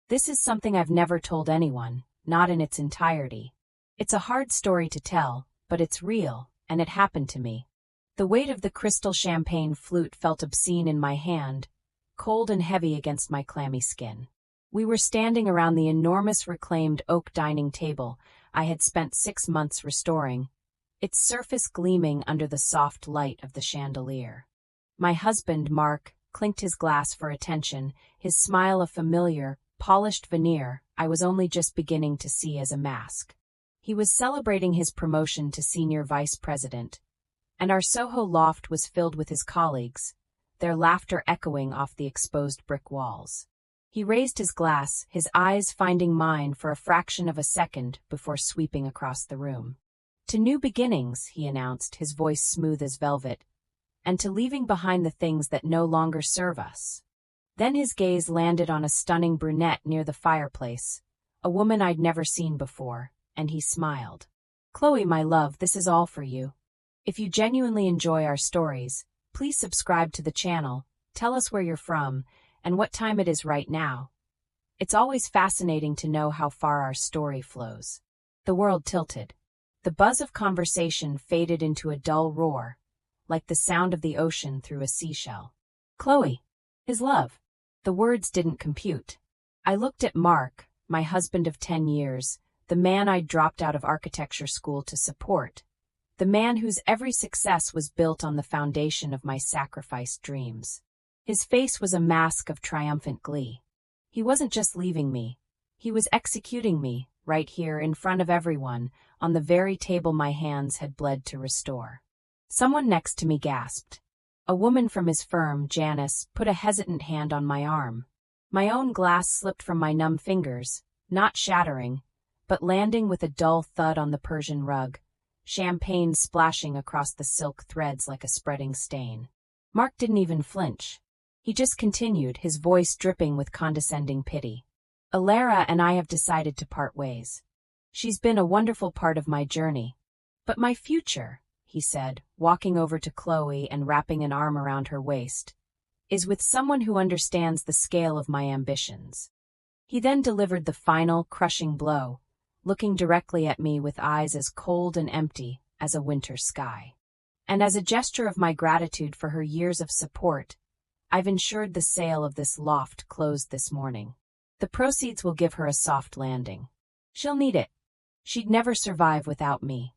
This is something I've never told anyone, not in its entirety. It's a hard story to tell, but it's real, and it happened to me. The weight of the crystal champagne flute felt obscene in my hand, cold and heavy against my clammy skin. We were standing around the enormous reclaimed oak dining table I had spent 6 months restoring, its surface gleaming under the soft light of the chandelier. My husband, Mark, clinked his glass for attention, his smile a familiar, polished veneer I was only just beginning to see as a mask. He was celebrating his promotion to senior vice president, and our Soho loft was filled with his colleagues, their laughter echoing off the exposed brick walls. He raised his glass, his eyes finding mine for a fraction of a second before sweeping across the room. "To new beginnings," he announced, his voice smooth as velvet, "and to leaving behind the things that no longer serve us." Then his gaze landed on a stunning brunette near the fireplace, a woman I'd never seen before, and he smiled. "Chloe, my love, this is all for you. If you genuinely enjoy our stories, please subscribe to the channel, tell us where you're from, and what time it is right now. It's always fascinating to know how far our story flows." The world tilted. The buzz of conversation faded into a dull roar, like the sound of the ocean through a seashell. "Chloe, his love." The words didn't compute. I looked at Mark, my husband of 10 years, the man I'd dropped out of architecture school to support, the man whose every success was built on the foundation of my sacrificed dreams. His face was a mask of triumphant glee. He wasn't just leaving me. He was executing me, right here in front of everyone, on the very table my hands had bled to restore. Someone next to me gasped. A woman from his firm, Janice, put a hesitant hand on my arm. My own glass slipped from my numb fingers, not shattering, but landing with a dull thud on the Persian rug, champagne splashing across the silk threads like a spreading stain. Mark didn't even flinch. He just continued, his voice dripping with condescending pity. "Alara and I have decided to part ways. She's been a wonderful part of my journey. But my future," he said, walking over to Chloe and wrapping an arm around her waist, "is with someone who understands the scale of my ambitions." He then delivered the final, crushing blow, looking directly at me with eyes as cold and empty as a winter sky. "And as a gesture of my gratitude for her years of support, I've ensured the sale of this loft closed this morning. The proceeds will give her a soft landing. She'll need it. She'd never survive without me."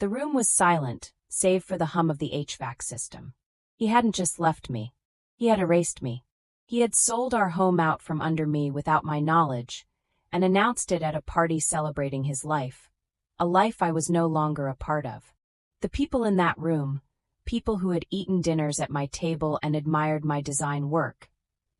The room was silent, save for the hum of the HVAC system. He hadn't just left me. He had erased me. He had sold our home out from under me without my knowledge, and announced it at a party celebrating his life, a life I was no longer a part of. The people in that room, people who had eaten dinners at my table and admired my design work,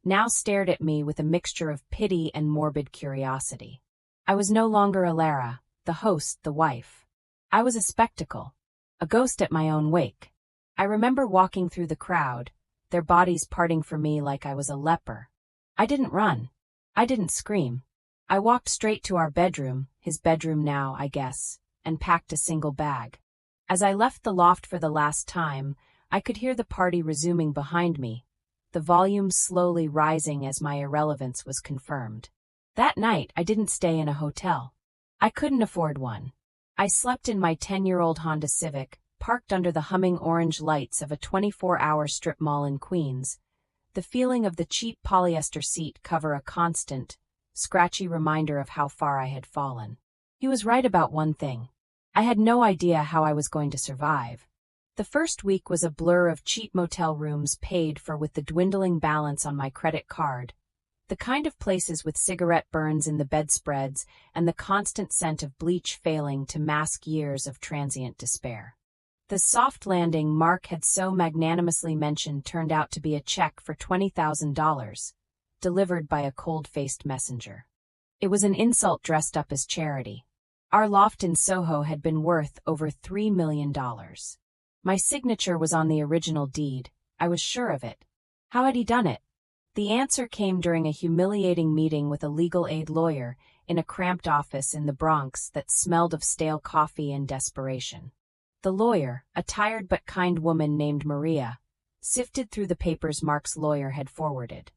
now stared at me with a mixture of pity and morbid curiosity. I was no longer Alara, the host, the wife. I was a spectacle, a ghost at my own wake. I remember walking through the crowd, their bodies parting for me like I was a leper. I didn't run. I didn't scream. I walked straight to our bedroom, his bedroom now, I guess, and packed a single bag. As I left the loft for the last time, I could hear the party resuming behind me, the volume slowly rising as my irrelevance was confirmed. That night, I didn't stay in a hotel. I couldn't afford one. I slept in my 10-year-old Honda Civic, parked under the humming orange lights of a 24-hour strip mall in Queens, the feeling of the cheap polyester seat cover a constant, scratchy reminder of how far I had fallen. He was right about one thing. I had no idea how I was going to survive. The first week was a blur of cheap motel rooms paid for with the dwindling balance on my credit card, the kind of places with cigarette burns in the bedspreads and the constant scent of bleach failing to mask years of transient despair. The soft landing Mark had so magnanimously mentioned turned out to be a check for $20,000, delivered by a cold-faced messenger. It was an insult dressed up as charity. Our loft in Soho had been worth over $3 million. My signature was on the original deed, I was sure of it. How had he done it? The answer came during a humiliating meeting with a legal aid lawyer in a cramped office in the Bronx that smelled of stale coffee and desperation. The lawyer, a tired but kind woman named Maria, sifted through the papers Mark's lawyer had forwarded.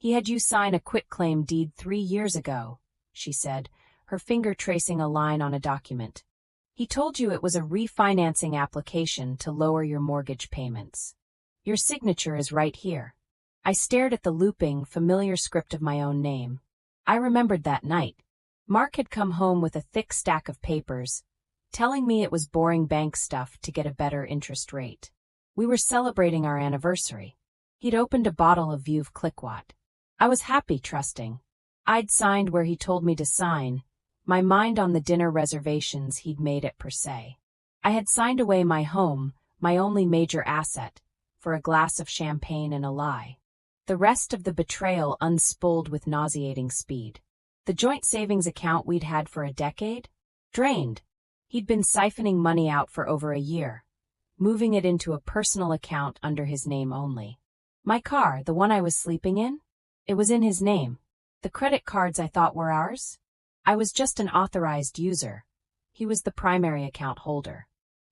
He had you sign a quitclaim deed 3 years ago, she said, her finger tracing a line on a document. He told you it was a refinancing application to lower your mortgage payments. Your signature is right here. I stared at the looping, familiar script of my own name. I remembered that night. Mark had come home with a thick stack of papers, telling me it was boring bank stuff to get a better interest rate. We were celebrating our anniversary. He'd opened a bottle of Veuve Clicquot. I was happy, trusting. I'd signed where he told me to sign, my mind on the dinner reservations he'd made at Per Se. I had signed away my home, my only major asset, for a glass of champagne and a lie. The rest of the betrayal unspooled with nauseating speed. The joint savings account we'd had for a decade? Drained. He'd been siphoning money out for over a year, moving it into a personal account under his name only. My car, the one I was sleeping in? It was in his name. The credit cards I thought were ours? I was just an authorized user. He was the primary account holder.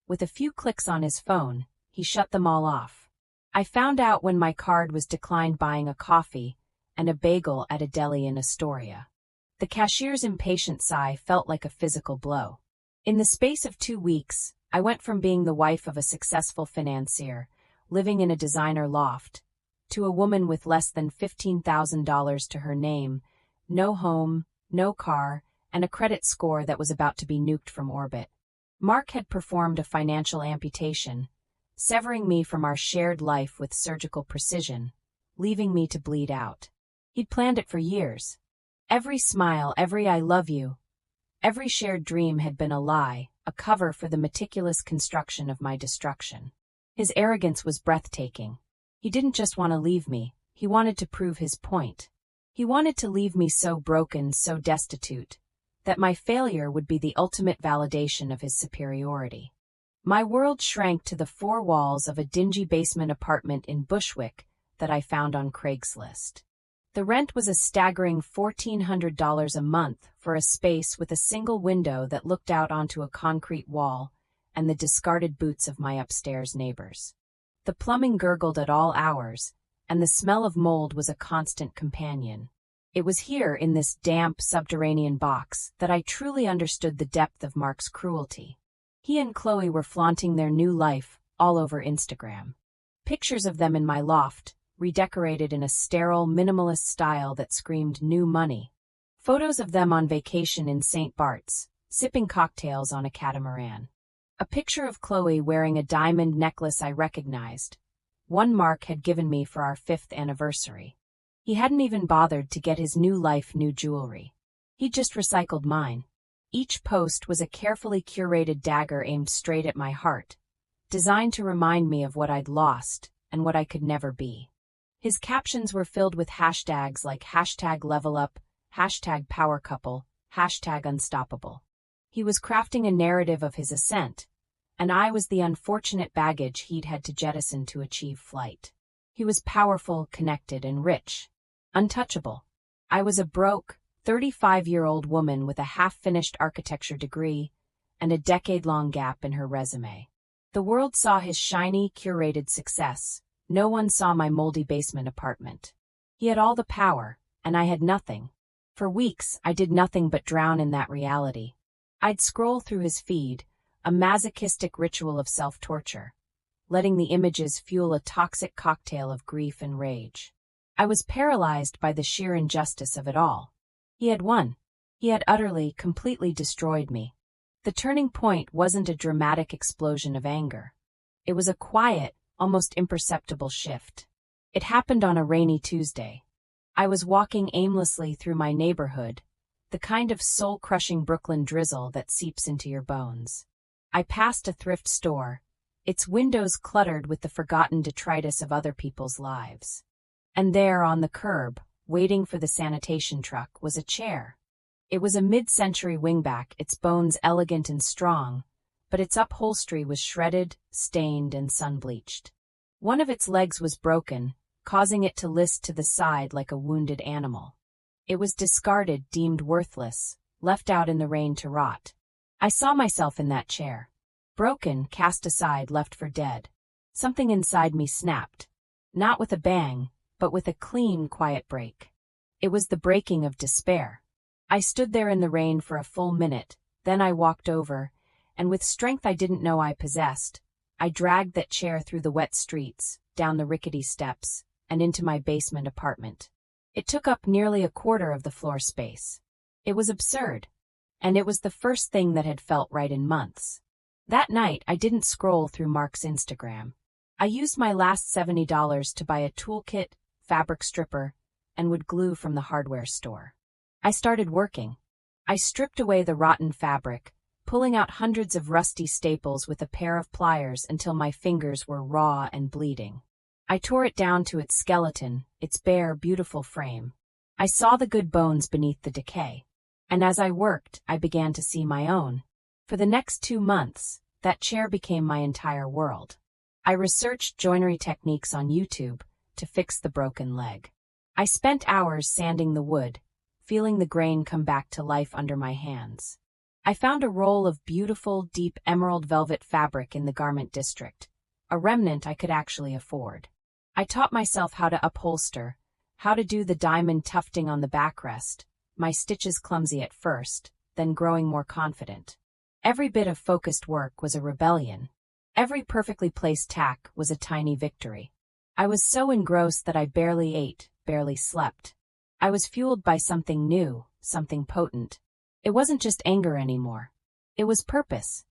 With a few clicks on his phone, he shut them all off. I found out when my card was declined buying a coffee and a bagel at a deli in Astoria. The cashier's impatient sigh felt like a physical blow. In the space of 2 weeks, I went from being the wife of a successful financier, living in a designer loft, to a woman with less than $15,000 to her name, no home, no car, and a credit score that was about to be nuked from orbit. Mark had performed a financial amputation, severing me from our shared life with surgical precision, leaving me to bleed out. He'd planned it for years. Every smile, every I love you, every shared dream had been a lie, a cover for the meticulous construction of my destruction. His arrogance was breathtaking. He didn't just want to leave me, he wanted to prove his point. He wanted to leave me so broken, so destitute, that my failure would be the ultimate validation of his superiority. My world shrank to the 4 walls of a dingy basement apartment in Bushwick that I found on Craigslist. The rent was a staggering $1,400 a month for a space with a single window that looked out onto a concrete wall and the discarded boots of my upstairs neighbors. The plumbing gurgled at all hours, and the smell of mold was a constant companion. It was here, in this damp, subterranean box, that I truly understood the depth of Mark's cruelty. He and Chloe were flaunting their new life all over Instagram. Pictures of them in my loft, redecorated in a sterile, minimalist style that screamed new money. Photos of them on vacation in St. Bart's, sipping cocktails on a catamaran. A picture of Chloe wearing a diamond necklace I recognized, one Mark had given me for our 5th anniversary. He hadn't even bothered to get his new life new jewelry. He'd just recycled mine. Each post was a carefully curated dagger aimed straight at my heart, designed to remind me of what I'd lost and what I could never be. His captions were filled with hashtags like #levelup, #powercouple, #unstoppable. He was crafting a narrative of his ascent, and I was the unfortunate baggage he'd had to jettison to achieve flight. He was powerful, connected, and rich. Untouchable. I was a broke, 35-year-old woman with a half-finished architecture degree and a decade-long gap in her resume. The world saw his shiny, curated success. No one saw my moldy basement apartment. He had all the power, and I had nothing. For weeks, I did nothing but drown in that reality. I'd scroll through his feed, a masochistic ritual of self-torture, letting the images fuel a toxic cocktail of grief and rage. I was paralyzed by the sheer injustice of it all. He had won. He had utterly, completely destroyed me. The turning point wasn't a dramatic explosion of anger. It was a quiet, almost imperceptible shift. It happened on a rainy Tuesday. I was walking aimlessly through my neighborhood, the kind of soul-crushing Brooklyn drizzle that seeps into your bones. I passed a thrift store, its windows cluttered with the forgotten detritus of other people's lives. And there, on the curb, waiting for the sanitation truck, was a chair. It was a mid-century wingback, its bones elegant and strong, but its upholstery was shredded, stained, and sun-bleached. One of its legs was broken, causing it to list to the side like a wounded animal. It was discarded, deemed worthless, left out in the rain to rot. I saw myself in that chair. Broken, cast aside, left for dead. Something inside me snapped. Not with a bang, but with a clean, quiet break. It was the breaking of despair. I stood there in the rain for a full minute, then I walked over, and with strength I didn't know I possessed, I dragged that chair through the wet streets, down the rickety steps, and into my basement apartment. It took up nearly a quarter of the floor space. It was absurd, and it was the first thing that had felt right in months. That night, I didn't scroll through Mark's Instagram. I used my last $70 to buy a toolkit, fabric stripper, and wood glue from the hardware store. I started working. I stripped away the rotten fabric, pulling out hundreds of rusty staples with a pair of pliers until my fingers were raw and bleeding. I tore it down to its skeleton, its bare, beautiful frame. I saw the good bones beneath the decay. And as I worked, I began to see my own. For the next 2 months, that chair became my entire world. I researched joinery techniques on YouTube to fix the broken leg. I spent hours sanding the wood, feeling the grain come back to life under my hands. I found a roll of beautiful, deep emerald velvet fabric in the garment district, a remnant I could actually afford. I taught myself how to upholster, how to do the diamond tufting on the backrest, my stitches clumsy at first, then growing more confident. Every bit of focused work was a rebellion. Every perfectly placed tack was a tiny victory. I was so engrossed that I barely ate, barely slept. I was fueled by something new, something potent. It wasn't just anger anymore. It was purpose.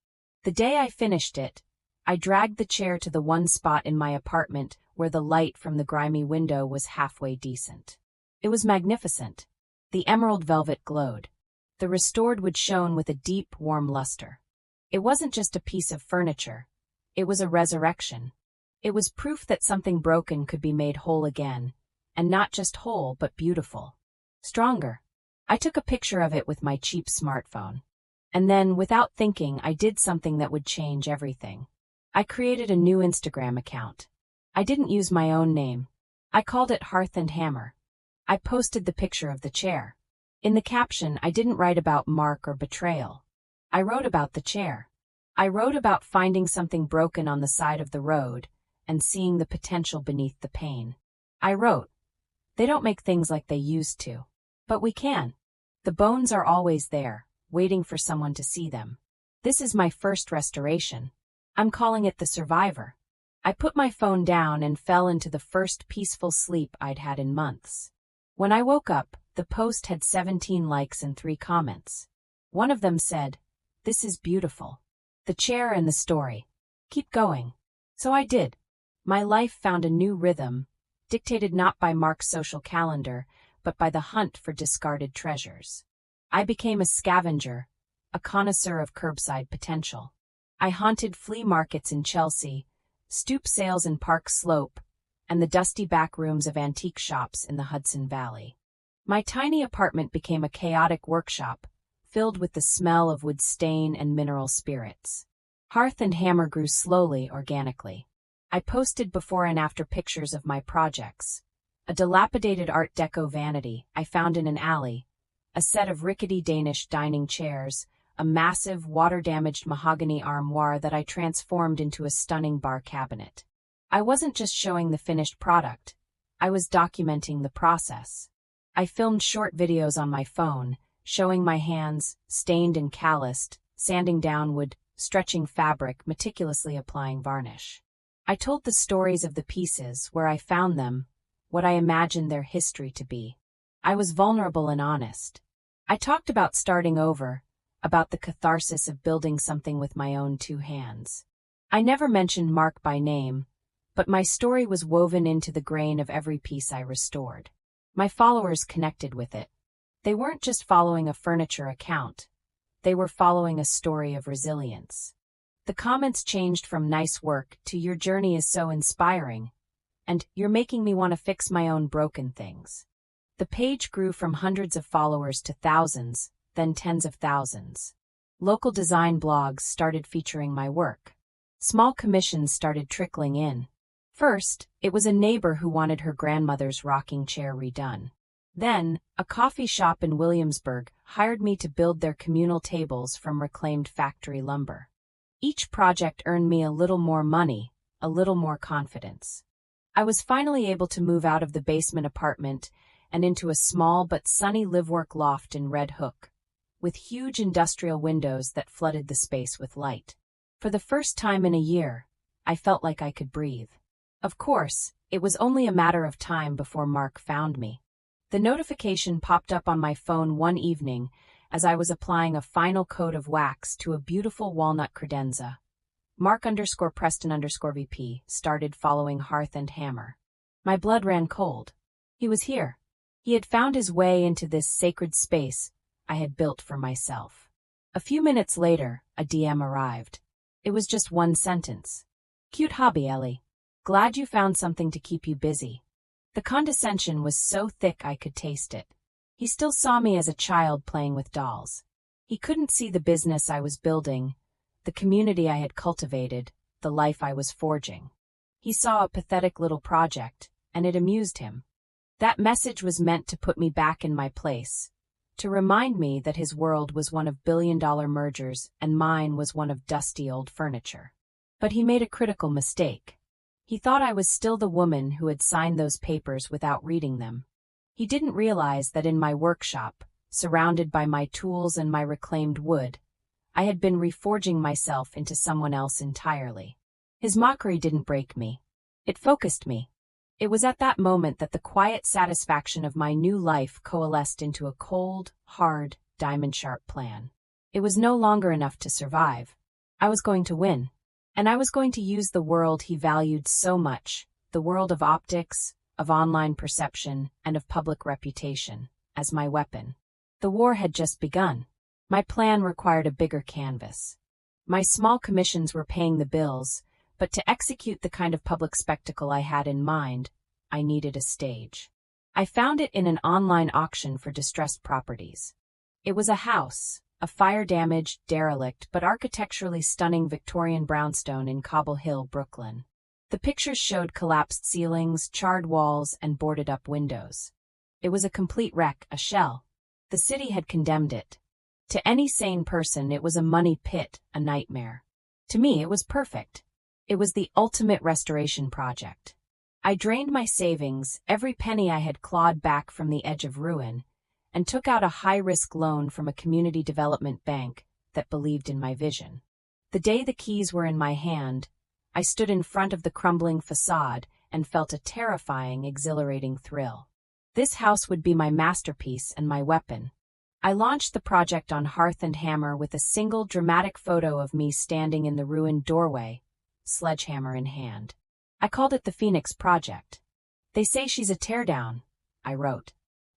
The day I finished it, I dragged the chair to the one spot in my apartment where the light from the grimy window was halfway decent. It was magnificent. The emerald velvet glowed. The restored wood shone with a deep, warm luster. It wasn't just a piece of furniture. It was a resurrection. It was proof that something broken could be made whole again, and not just whole, but beautiful. Stronger. I took a picture of it with my cheap smartphone. And then, without thinking, I did something that would change everything. I created a new Instagram account. I didn't use my own name. I called it Hearth and Hammer. I posted the picture of the chair. In the caption, I didn't write about Mark or betrayal. I wrote about the chair. I wrote about finding something broken on the side of the road and seeing the potential beneath the pain. I wrote, "They don't make things like they used to. But we can. The bones are always there, waiting for someone to see them. This is my first restoration. I'm calling it the Survivor." I put my phone down and fell into the first peaceful sleep I'd had in months. When I woke up, the post had 17 likes and 3 comments. One of them said, "This is beautiful. The chair and the story. Keep going." So I did. My life found a new rhythm, dictated not by Mark's social calendar, but by the hunt for discarded treasures. I became a scavenger, a connoisseur of curbside potential. I haunted flea markets in Chelsea, stoop sales in Park Slope, and the dusty back rooms of antique shops in the Hudson Valley. My tiny apartment became a chaotic workshop, filled with the smell of wood stain and mineral spirits. Hearth and Hammer grew slowly, organically. I posted before and after pictures of my projects. A dilapidated Art Deco vanity I found in an alley, a set of rickety Danish dining chairs, a massive, water-damaged mahogany armoire that I transformed into a stunning bar cabinet. I wasn't just showing the finished product. I was documenting the process. I filmed short videos on my phone, showing my hands, stained and calloused, sanding down wood, stretching fabric, meticulously applying varnish. I told the stories of the pieces, where I found them, what I imagined their history to be. I was vulnerable and honest. I talked about starting over, about the catharsis of building something with my own 2 hands. I never mentioned Mark by name, but my story was woven into the grain of every piece I restored. My followers connected with it. They weren't just following a furniture account. They were following a story of resilience. The comments changed from "nice work" to "your journey is so inspiring," and "you're making me want to fix my own broken things." The page grew from hundreds of followers to thousands, then tens of thousands. Local design blogs started featuring my work. Small commissions started trickling in. First, it was a neighbor who wanted her grandmother's rocking chair redone. Then, a coffee shop in Williamsburg hired me to build their communal tables from reclaimed factory lumber. Each project earned me a little more money, a little more confidence. I was finally able to move out of the basement apartment and into a small but sunny live-work loft in Red Hook, with huge industrial windows that flooded the space with light. For the first time in a year, I felt like I could breathe. Of course, it was only a matter of time before Mark found me. The notification popped up on my phone one evening as I was applying a final coat of wax to a beautiful walnut credenza. Mark_Preston_VP started following Hearth and Hammer. My blood ran cold. He was here. He had found his way into this sacred space I had built for myself. A few minutes later, a DM arrived. It was just one sentence. "Cute hobby, Ellie. Glad you found something to keep you busy." The condescension was so thick I could taste it. He still saw me as a child playing with dolls. He couldn't see the business I was building, the community I had cultivated, the life I was forging. He saw a pathetic little project, and it amused him. That message was meant to put me back in my place, to remind me that his world was one of billion-dollar mergers and mine was one of dusty old furniture. But he made a critical mistake. He thought I was still the woman who had signed those papers without reading them. He didn't realize that in my workshop, surrounded by my tools and my reclaimed wood, I had been reforging myself into someone else entirely. His mockery didn't break me. It focused me. It was at that moment that the quiet satisfaction of my new life coalesced into a cold, hard, diamond-sharp plan. It was no longer enough to survive. I was going to win. And I was going to use the world he valued so much, the world of optics, of online perception, and of public reputation, as my weapon. The war had just begun. My plan required a bigger canvas. My small commissions were paying the bills, but to execute the kind of public spectacle I had in mind, I needed a stage. I found it in an online auction for distressed properties. It was a house. A fire-damaged, derelict, but architecturally stunning Victorian brownstone in Cobble Hill, Brooklyn. The pictures showed collapsed ceilings, charred walls, and boarded-up windows. It was a complete wreck, a shell. The city had condemned it. To any sane person, it was a money pit, a nightmare. To me, it was perfect. It was the ultimate restoration project. I drained my savings, every penny I had clawed back from the edge of ruin, and took out a high-risk loan from a community development bank that believed in my vision. The day the keys were in my hand, I stood in front of the crumbling facade and felt a terrifying, exhilarating thrill. This house would be my masterpiece and my weapon. I launched the project on Hearth and Hammer with a single dramatic photo of me standing in the ruined doorway, sledgehammer in hand. I called it the Phoenix Project. "They say she's a teardown," I wrote.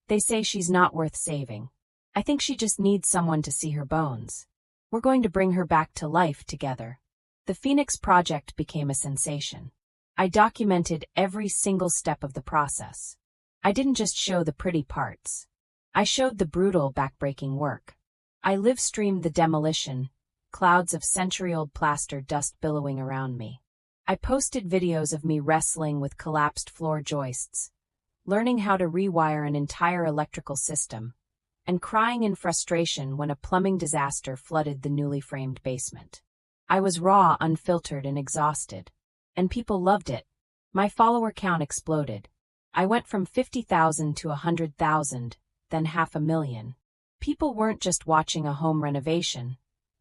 "They say she's not worth saving. I think she just needs someone to see her bones. We're going to bring her back to life together." The Phoenix Project became a sensation. I documented every single step of the process. I didn't just show the pretty parts. I showed the brutal, backbreaking work. I live-streamed the demolition, clouds of century-old plaster dust billowing around me. I posted videos of me wrestling with collapsed floor joists, learning how to rewire an entire electrical system, and crying in frustration when a plumbing disaster flooded the newly framed basement. I was raw, unfiltered, and exhausted. And people loved it. My follower count exploded. I went from 50,000 to 100,000, then 500,000. People weren't just watching a home renovation.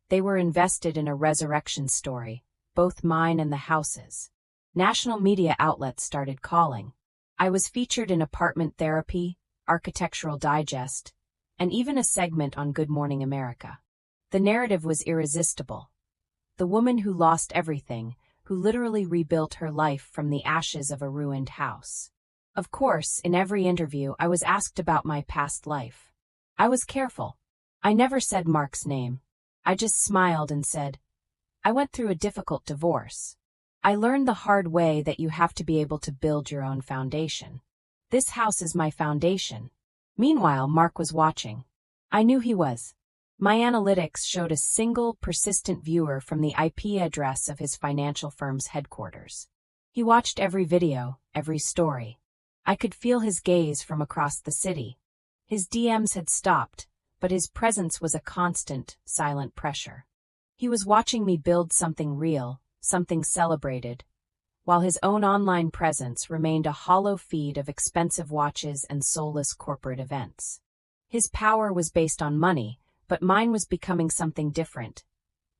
They were invested in a resurrection story, both mine and the house's. National media outlets started calling. I was featured in Apartment Therapy, Architectural Digest, and even a segment on Good Morning America. The narrative was irresistible. The woman who lost everything, who literally rebuilt her life from the ashes of a ruined house. Of course, in every interview, I was asked about my past life. I was careful. I never said Mark's name. I just smiled and said, "I went through a difficult divorce. I learned the hard way that you have to be able to build your own foundation. This house is my foundation." Meanwhile, Mark was watching. I knew he was. My analytics showed a single, persistent viewer from the IP address of his financial firm's headquarters. He watched every video, every story. I could feel his gaze from across the city. His DMs had stopped, but his presence was a constant, silent pressure. He was watching me build something real, something celebrated, while his own online presence remained a hollow feed of expensive watches and soulless corporate events. His power was based on money, but mine was becoming something different: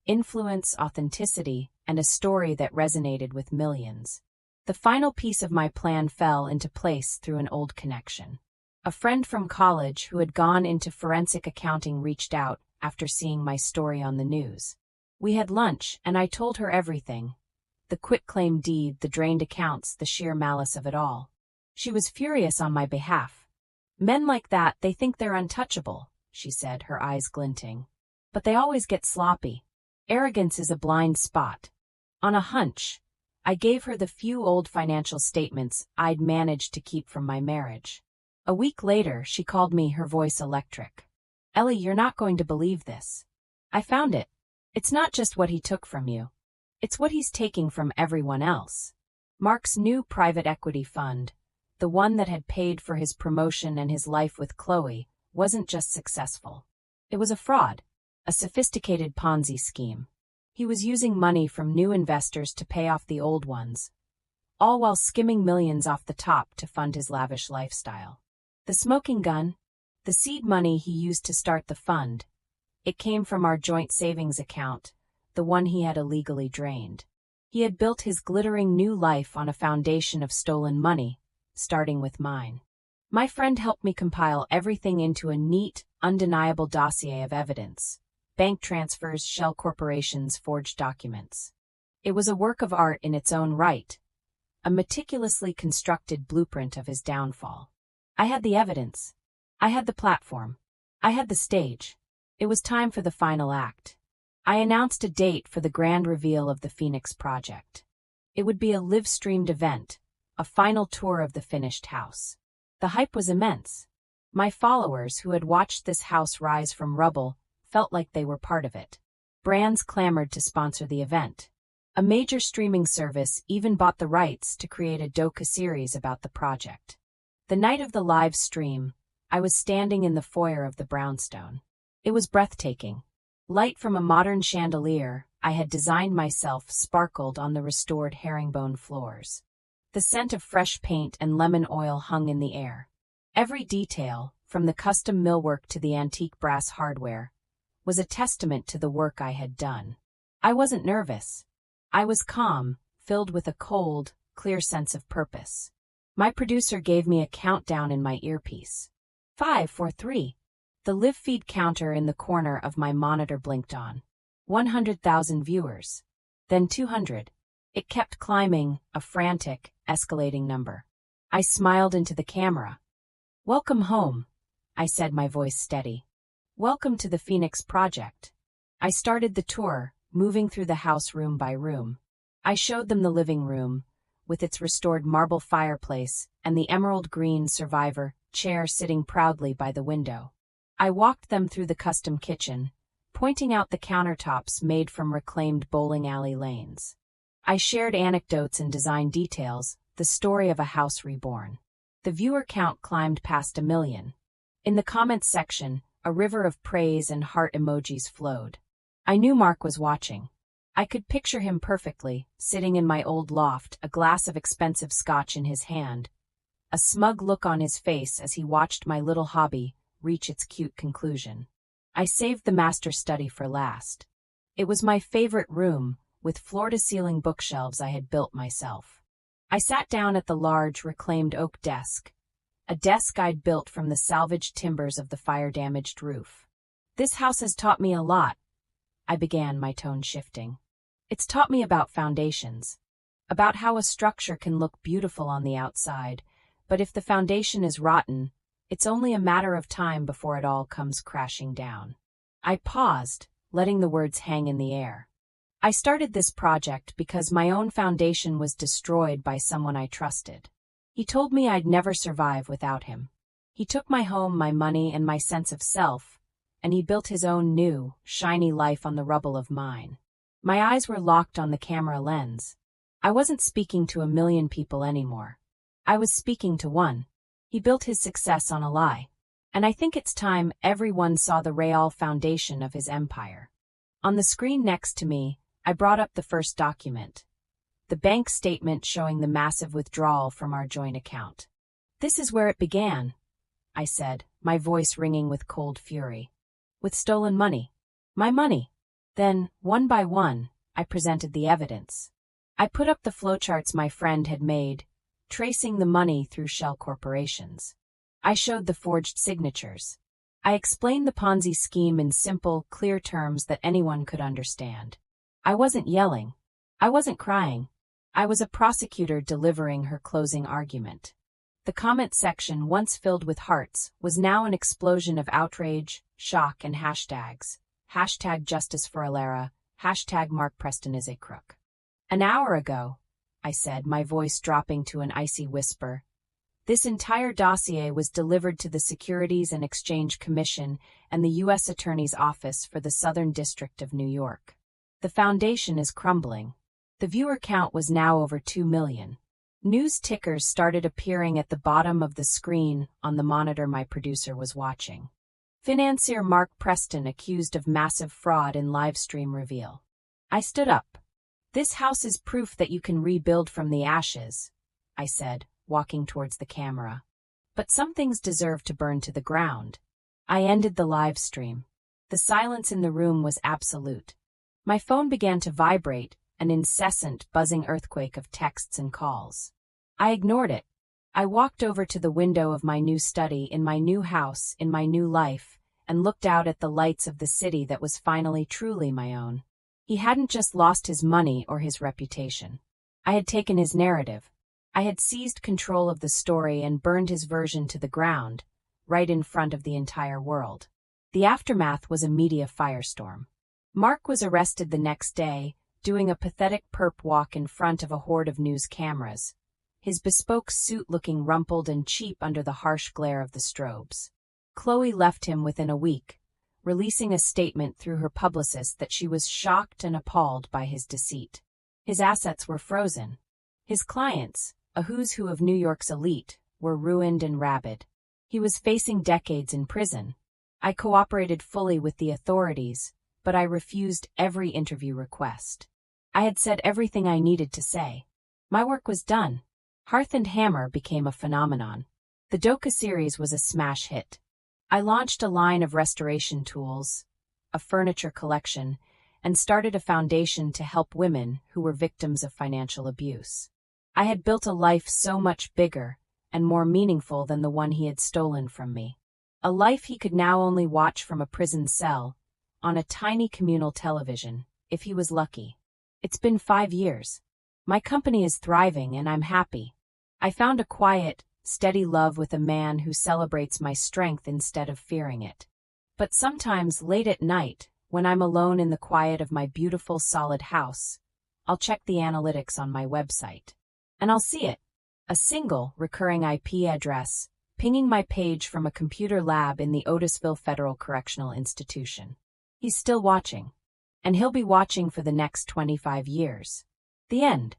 influence, authenticity, and a story that resonated with millions. The final piece of my plan fell into place through an old connection. A friend from college who had gone into forensic accounting reached out after seeing my story on the news. We had lunch, and I told her everything: the quitclaim deed, the drained accounts, the sheer malice of it all. She was furious on my behalf. "Men like that, they think they're untouchable," she said, her eyes glinting. "But they always get sloppy. Arrogance is a blind spot." On a hunch, I gave her the few old financial statements I'd managed to keep from my marriage. A week later, she called me, her voice electric. "Ellie, you're not going to believe this. I found it. It's not just what he took from you. It's what he's taking from everyone else." Mark's new private equity fund, the one that had paid for his promotion and his life with Chloe, wasn't just successful. It was a fraud, a sophisticated Ponzi scheme. He was using money from new investors to pay off the old ones, all while skimming millions off the top to fund his lavish lifestyle. The smoking gun, the seed money he used to start the fund, it came from our joint savings account, the one he had illegally drained. He had built his glittering new life on a foundation of stolen money, starting with mine. My friend helped me compile everything into a neat, undeniable dossier of evidence: bank transfers, shell corporations, forged documents. It was a work of art in its own right, a meticulously constructed blueprint of his downfall. I had the evidence. I had the platform. I had the stage. It was time for the final act. I announced a date for the grand reveal of the Phoenix Project. It would be a live-streamed event, a final tour of the finished house. The hype was immense. My followers, who had watched this house rise from rubble, felt like they were part of it. Brands clamored to sponsor the event. A major streaming service even bought the rights to create a docu-series about the project. The night of the live stream, I was standing in the foyer of the brownstone. It was breathtaking. Light from a modern chandelier I had designed myself sparkled on the restored herringbone floors. The scent of fresh paint and lemon oil hung in the air. Every detail, from the custom millwork to the antique brass hardware, was a testament to the work I had done. I wasn't nervous. I was calm, filled with a cold, clear sense of purpose. My producer gave me a countdown in my earpiece. 5, 4, 3. The live feed counter in the corner of my monitor blinked on. 100,000 viewers. Then 200. It kept climbing, a frantic, escalating number. I smiled into the camera. "Welcome home," I said, my voice steady. "Welcome to the Phoenix Project." I started the tour, moving through the house room by room. I showed them the living room, with its restored marble fireplace and the emerald green Survivor chair sitting proudly by the window. I walked them through the custom kitchen, pointing out the countertops made from reclaimed bowling alley lanes. I shared anecdotes and design details, the story of a house reborn. The viewer count climbed past 1 million. In the comments section, a river of praise and heart emojis flowed. I knew Mark was watching. I could picture him perfectly, sitting in my old loft, a glass of expensive scotch in his hand, a smug look on his face as he watched my little hobby reach its cute conclusion. I saved the master study for last. It was my favorite room, with floor-to-ceiling bookshelves I had built myself. I sat down at the large, reclaimed oak desk, a desk I'd built from the salvaged timbers of the fire-damaged roof. "This house has taught me a lot," I began, my tone shifting. "It's taught me about foundations, about how a structure can look beautiful on the outside, but if the foundation is rotten, it's only a matter of time before it all comes crashing down." I paused, letting the words hang in the air. I started this project because my own foundation was destroyed by someone I trusted. He told me I'd never survive without him. He took my home, my money, and my sense of self, and he built his own new, shiny life on the rubble of mine. My eyes were locked on the camera lens. I wasn't speaking to 1 million people anymore. I was speaking to one. He built his success on a lie. And I think it's time everyone saw the real foundation of his empire. On the screen next to me, I brought up the first document. the bank statement showing the massive withdrawal from our joint account. "This is where it began," I said, my voice ringing with cold fury. "With stolen money. My money." Then, one by one, I presented the evidence. I put up the flowcharts my friend had made, tracing the money through shell corporations. I showed the forged signatures. I explained the Ponzi scheme in simple, clear terms that anyone could understand. I wasn't yelling. I wasn't crying. I was a prosecutor delivering her closing argument. The comment section, once filled with hearts, was now an explosion of outrage, shock, and hashtags. Hashtag Justice for Alara, hashtag Mark Preston is a crook. "An hour ago," I said, my voice dropping to an icy whisper, "this entire dossier was delivered to the Securities and Exchange Commission and the U.S. Attorney's Office for the Southern District of New York. The foundation is crumbling." The viewer count was now over 2 million. News tickers started appearing at the bottom of the screen on the monitor my producer was watching. Financier Mark Preston accused of massive fraud in livestream reveal. I stood up. "This house is proof that you can rebuild from the ashes," I said, walking towards the camera. "But some things deserve to burn to the ground." I ended the live stream. The silence in the room was absolute. My phone began to vibrate, an incessant, buzzing earthquake of texts and calls. I ignored it. I walked over to the window of my new study in my new house, in my new life, and looked out at the lights of the city that was finally truly my own. He hadn't just lost his money or his reputation. I had taken his narrative. I had seized control of the story and burned his version to the ground, right in front of the entire world. The aftermath was a media firestorm. Mark was arrested the next day, doing a pathetic perp walk in front of a horde of news cameras, his bespoke suit looking rumpled and cheap under the harsh glare of the strobes. Chloe left him within a week, releasing a statement through her publicist that she was shocked and appalled by his deceit. His assets were frozen. His clients, a who's who of New York's elite, were ruined and rabid. He was facing decades in prison. I cooperated fully with the authorities, but I refused every interview request. I had said everything I needed to say. My work was done. Hearth and Hammer became a phenomenon. The docu-series was a smash hit. I launched a line of restoration tools, a furniture collection, and started a foundation to help women who were victims of financial abuse. I had built a life so much bigger and more meaningful than the one he had stolen from me. A life he could now only watch from a prison cell, on a tiny communal television, if he was lucky. It's been 5 years. My company is thriving and I'm happy. I found a quiet, steady love with a man who celebrates my strength instead of fearing it. But sometimes late at night, when I'm alone in the quiet of my beautiful solid house, I'll check the analytics on my website. And I'll see it. A single, recurring IP address, pinging my page from a computer lab in the Otisville Federal Correctional Institution. He's still watching. And he'll be watching for the next 25 years. The end.